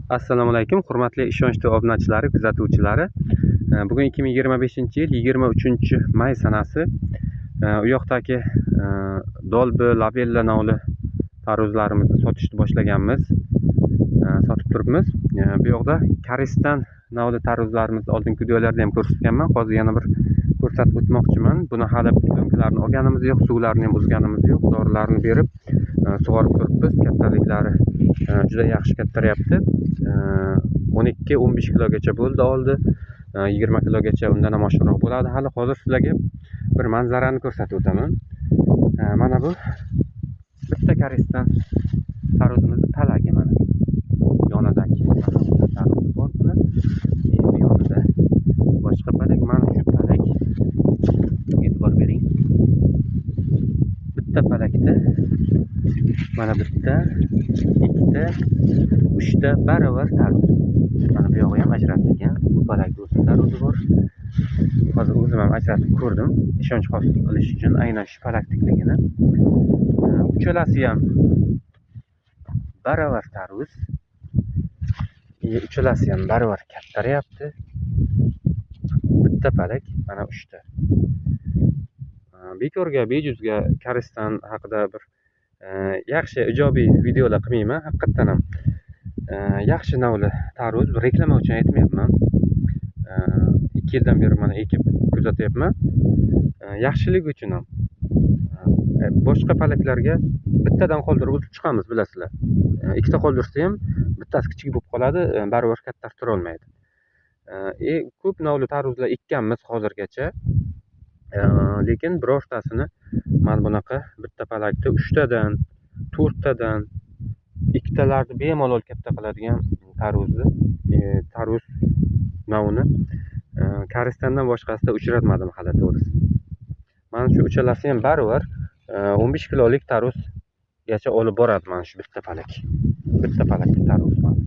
Assalomu alaykum, hurmatli ishonchli obunachilari, kuzatuvchilari. Bugun 2025-yil 23-may sanasi. U yoqdagi Dolby Labella nomli tarvuzlarimizni sotishni boshlaganmiz. Sotib turibmiz. Bu yoqda Karistan nomli tarvuzlarimizni oldingi videolarda ham ko'rsatganman. Hozir yana bir ko'rsatib o'tmoqchiman. Buni hali plyonkalarni olganimiz yo'q, suvlarini ham uzganimiz yo'q. Dorilarni berib sug'orib turibmiz. Kattaliklari juda yaxshi kattaryapti. 12-15 kilogacha bo'ldi oldi. 20 kilogacha undan ham oshiqroq bo'ladi. Hali hozir sizlarga bir manzarani ko'rsatib o'taman. Mana bu bitta Karistan tarvuzimizni palagi mana. Yonidagi tarvuz bor buni. Bu yonida boshqa palag, mana shu palag. E'tibor bering. Bitta palakda mana bitta, ikkita, uchta baravar tarvuz. Mana bu yog'i ham ajratilgan. Bu palakda o'zim tarvuzi bor. Hozir o'zim ham ajratib ko'rdim. Ishonch hosil qilish uchun aynan shu palaktikligini. Uchalasi ham baravar tarvuz. Uchalasi ham baravar kattaryapti. Bitta palak, mana 3 ta. Bekorga, bejuzga Karistan haqida bir yaxshi ijobiy videolar qilmayman. Haqiqatan ham yaxshi navli tarvuz, reklama uchun aytmayapman. 2 yildan beri mana ekib kuzatyapman. Yaxshilik uchun ham. Boshqa palaklarga bittadan qoldirib o'tib chiqamiz, bilasizlar. Ikkita qoldirsa ham bittasi kichik bo'lib qoladi, baribir katta tura olmaydi. Ko'p navli tarvuzlar ekkanmiz hozirgacha. Lekin birortasini mana bunaqa bitta palakda 3 tadan, 4 tadan, ikkitalarni bemalol katta qiladigan tarvuz navini Karistandan boshqasida uchratmadim hali to'g'risi. Mana shu uchalasi ham baravar 15 kilolik tarvuzgacha olib boradi mana shu bitta palak. Bitta palakda tarvuz mana.